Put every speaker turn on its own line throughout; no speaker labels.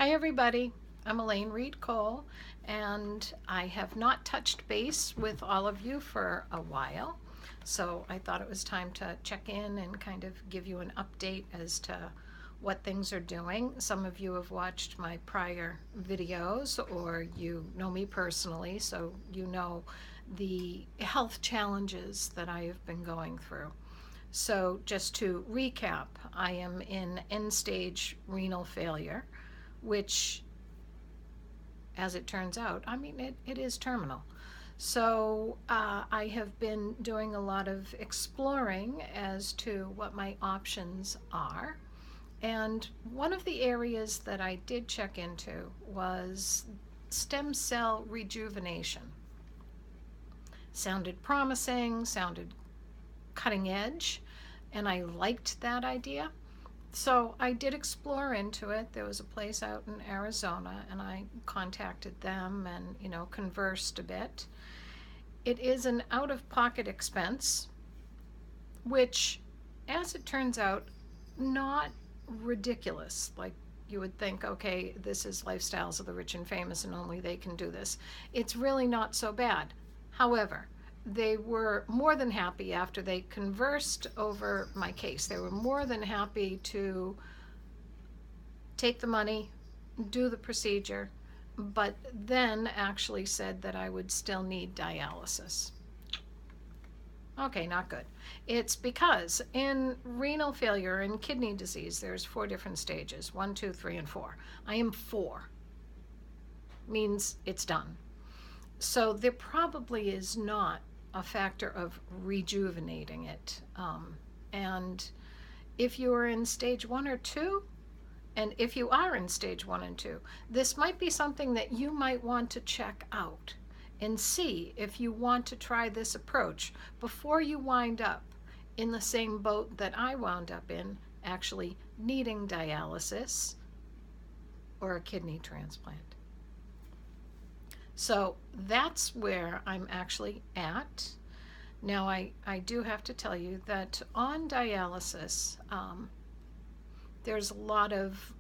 Hi, everybody. I'm Elaine Reed Cole, and I have not touched base with all of you for a while. So I thought it was time to check in and kind of give you an update as to what things are doing. Some of you have watched my prior videos, or you know me personally, so you know the health challenges that I have been going through. So, just to recap, I am in end stage renal failure, which, as it turns out, it is terminal. So, I have been doing a lot of exploring as to what my options are. And one of the areas that I did check into was stem cell rejuvenation. Sounded promising, sounded cutting edge, and I liked that idea. So I did explore into it. There was a place out in Arizona, and I contacted them and, conversed a bit. It is an out of pocket expense, which, as it turns out, not ridiculous. Like you would think, okay, this is Lifestyles of the Rich and Famous, and only they can do this. It's really not so bad. However, they were more than happy after they conversed over my case. They were more than happy to take the money, do the procedure, but then actually said that I would still need dialysis. Okay, not good. It's because in renal failure and kidney disease, there's 4 different stages: 1, 2, 3, and 4. I am 4. Means it's done. So there probably is not a factor of rejuvenating it. And if you are in stage 1 or 2, and if you are in stage 1 and 2, this might be something that you might want to check out and see if you want to try this approach before you wind up in the same boat that I wound up in, actually needing dialysis or a kidney transplant. So that's where I'm actually at. Now, I do have to tell you that on dialysis, there's a lot of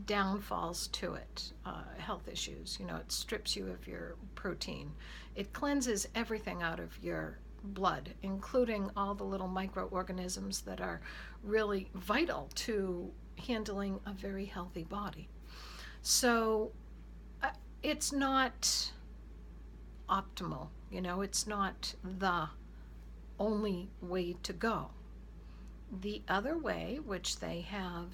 downfalls to it, health issues. It strips you of your protein. It cleanses everything out of your blood, including all the little microorganisms that are really vital to handling a very healthy body. So it's not optimal, it's not the only way to go. The other way, which they have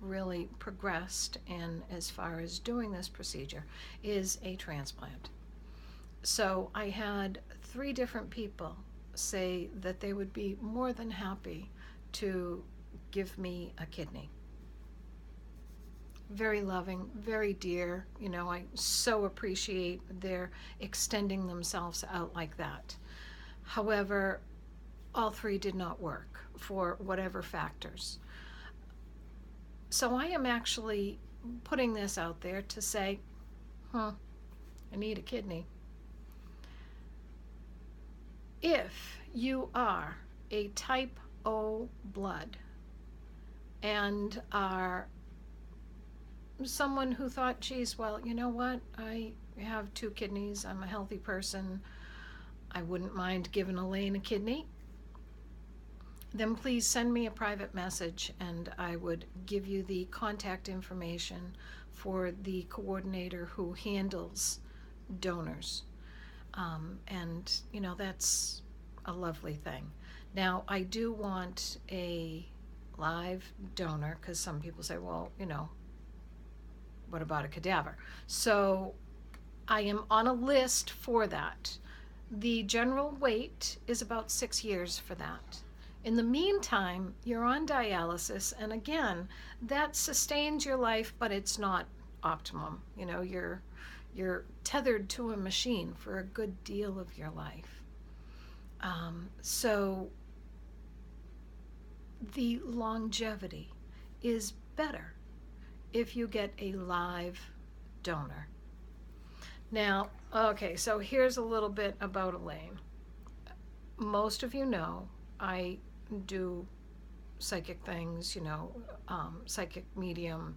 really progressed in as far as doing this procedure, is a transplant. So I had 3 different people say that they would be more than happy to give me a kidney. Very loving, very dear. I so appreciate their extending themselves out like that. However, all 3 did not work for whatever factors. So I am actually putting this out there to say, I need a kidney. If you are a type O blood and are someone who thought, geez, well, you know what? I have 2 kidneys. I'm a healthy person. I wouldn't mind giving Elaine a kidney. Then please send me a private message, and I would give you the contact information for the coordinator who handles donors. And, that's a lovely thing. Now, I do want a live donor, because some people say, well, what about a cadaver? So I am on a list for that. The general wait is about 6 years for that. In the meantime, you're on dialysis, and again, that sustains your life, but it's not optimum. You're tethered to a machine for a good deal of your life. So the longevity is better if you get a live donor. Now, okay, so here's a little bit about Elaine. Most of you know I do psychic things, psychic medium.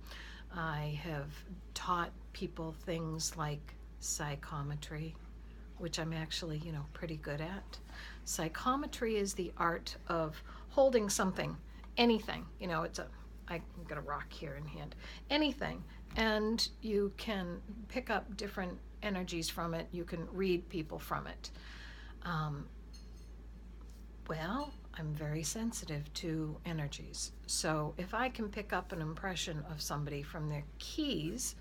I have taught people things like psychometry, which I'm actually, pretty good at. Psychometry is the art of holding something, anything, I got a rock here in hand, anything, and you can pick up different energies from it. You can read people from it. Um, well, I'm very sensitive to energies. So if I can pick up an impression of somebody from their keys,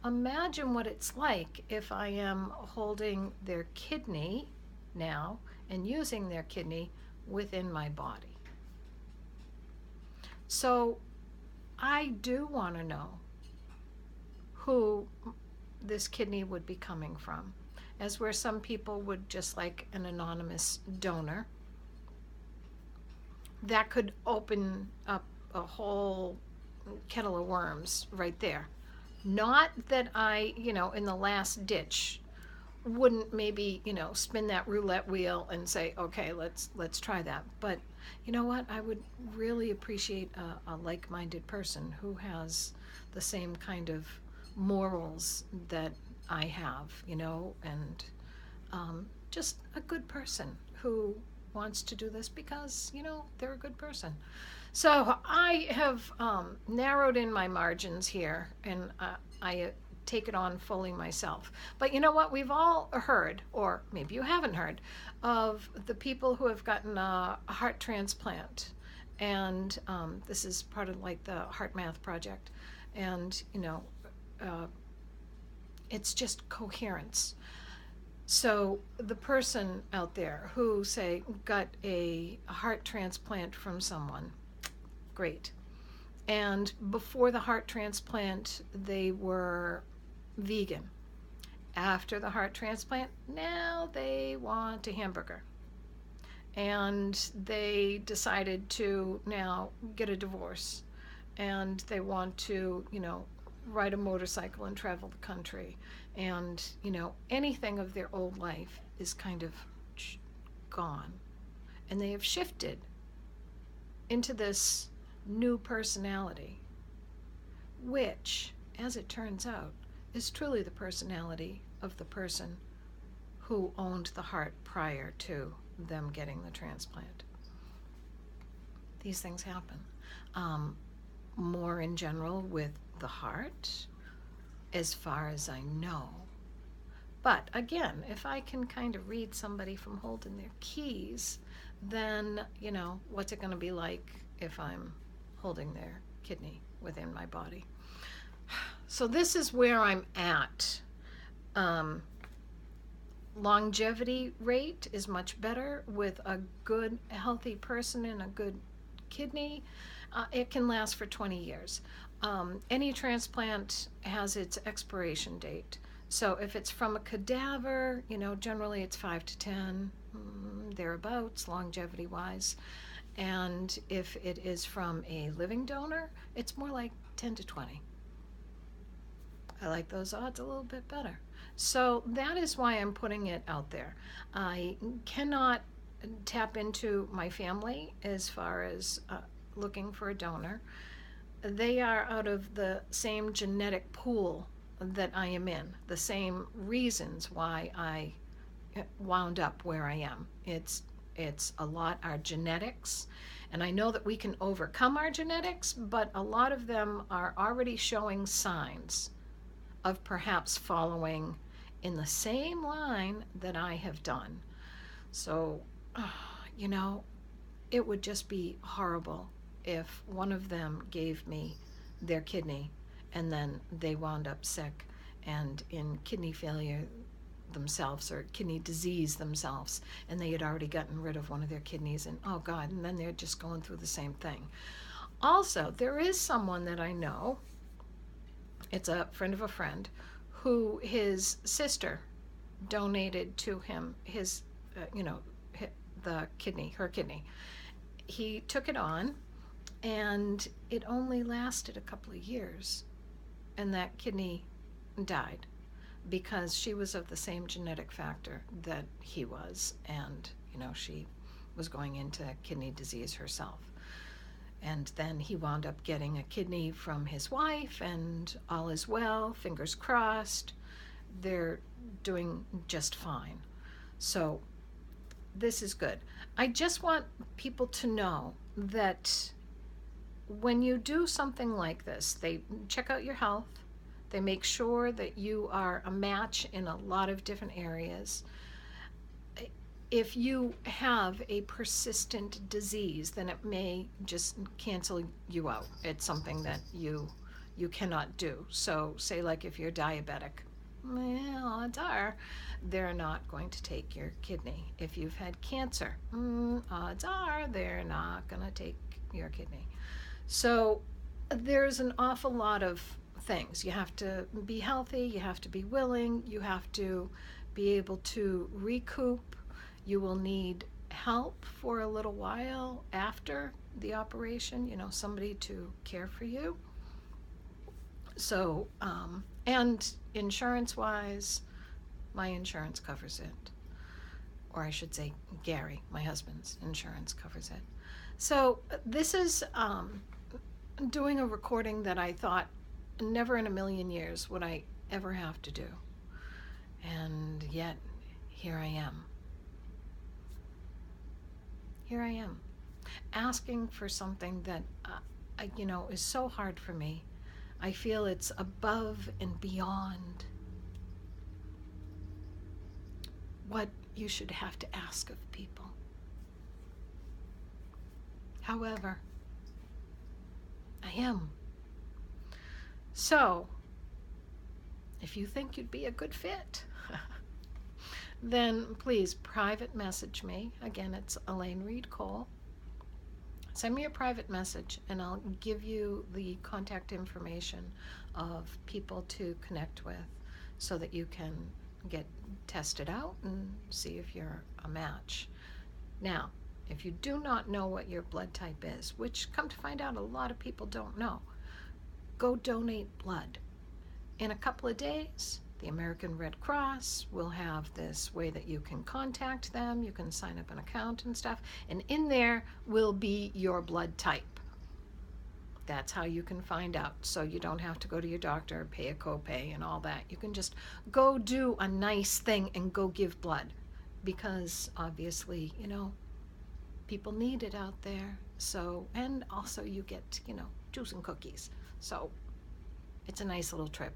imagine what it's like if I am holding their kidney now and using their kidney within my body. So I do want to know who this kidney would be coming from, as where some people would just like an anonymous donor. That could open up a whole kettle of worms right there. Not that I, in the last ditch wouldn't maybe, spin that roulette wheel and say, okay, let's try that. But you know what? I would really appreciate a like-minded person who has the same kind of morals that I have, and just a good person who wants to do this because, they're a good person. So I have narrowed in my margins here, and I take it on fully myself. But you know what? We've all heard, or maybe you haven't heard, of the people who have gotten a heart transplant. And this is part of like the Heart Math Project. And, it's just coherence. So the person out there who, say, got a heart transplant from someone, great. And before the heart transplant, they were vegan. After the heart transplant, now they want a hamburger. And they decided to now get a divorce. And they want to, ride a motorcycle and travel the country. And, anything of their old life is kind of gone. And they have shifted into this new personality, which, as it turns out, is truly the personality of the person who owned the heart prior to them getting the transplant. These things happen. More in general with the heart, as far as I know. But again, if I can kind of read somebody from holding their keys, then, what's it going to be like if I'm holding their kidney within my body? So this is where I'm at. Longevity rate is much better with a good, healthy person and a good kidney. It can last for 20 years. Any transplant has its expiration date. So if it's from a cadaver, generally it's 5 to 10, thereabouts, longevity-wise. And if it is from a living donor, it's more like 10 to 20. I like those odds a little bit better. So that is why I'm putting it out there. I cannot tap into my family as far as looking for a donor. They are out of the same genetic pool that I am in, the same reasons why I wound up where I am. It's a lot our genetics, and I know that we can overcome our genetics, but a lot of them are already showing signs of perhaps following in the same line that I have done. So, it would just be horrible if one of them gave me their kidney and then they wound up sick and in kidney failure themselves or kidney disease themselves, and they had already gotten rid of one of their kidneys, and oh God, and then they're just going through the same thing. Also, there is someone that I know, it's a friend of a friend, who his sister donated to him his, her kidney. He took it on, and it only lasted a couple of years, and that kidney died because she was of the same genetic factor that he was, and she was going into kidney disease herself. And then he wound up getting a kidney from his wife, and all is well, fingers crossed. They're doing just fine. So this is good. I just want people to know that when you do something like this, they check out your health, they make sure that you are a match in a lot of different areas. If you have a persistent disease, then it may just cancel you out. It's something that you cannot do. So say like if you're diabetic, well, odds are they're not going to take your kidney. If you've had cancer, odds are they're not going to take your kidney. So there's an awful lot of things. You have to be healthy, you have to be willing, you have to be able to recoup. You will need help for a little while after the operation, somebody to care for you. So, and insurance-wise, my insurance covers it. Or I should say Gary, my husband's insurance covers it. So this is doing a recording that I thought never in a million years would I ever have to do. And yet, here I am. Here I am, asking for something that, is so hard for me. I feel it's above and beyond what you should have to ask of people. However, I am. So, if you think you'd be a good fit, then please private message me. Again, it's Elaine Reed Cole. Send me a private message and I'll give you the contact information of people to connect with so that you can get tested out and see if you're a match. Now, if you do not know what your blood type is, which come to find out a lot of people don't know, go donate blood. In a couple of days, the American Red Cross will have this way that you can contact them, you can sign up an account and stuff, and in there will be your blood type. That's how you can find out. So you don't have to go to your doctor, pay a copay and all that. You can just go do a nice thing and go give blood, because obviously, people need it out there. So, and also you get, juice and cookies. So it's a nice little trip.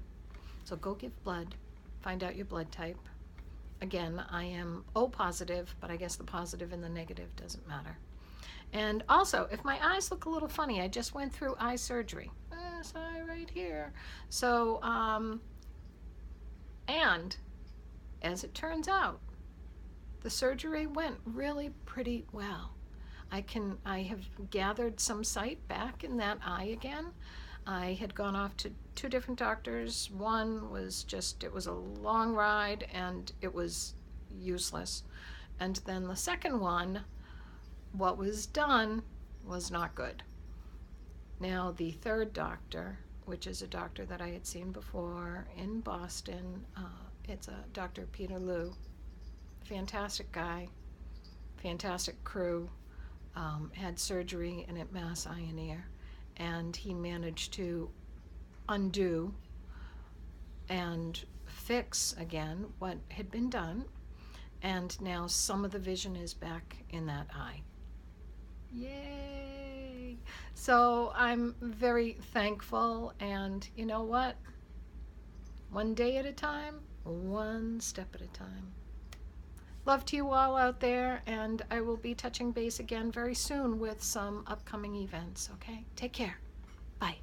So go give blood, find out your blood type. Again, I am O positive, but I guess the positive and the negative doesn't matter. And also, if my eyes look a little funny, I just went through eye surgery. This eye right here. So, and as it turns out, the surgery went really pretty well. I have gathered some sight back in that eye again. I had gone off to 2 different doctors. One was it was a long ride and it was useless. And then the second one, what was done was not good. Now the third doctor, which is a doctor that I had seen before in Boston, it's a Dr. Peter Liu, fantastic guy, fantastic crew, had surgery in at Mass Eye and Ear. And he managed to undo and fix again what had been done, and now some of the vision is back in that eye. Yay! So I'm very thankful, and you know what? One day at a time, one step at a time. Love to you all out there, and I will be touching base again very soon with some upcoming events, okay? Take care. Bye.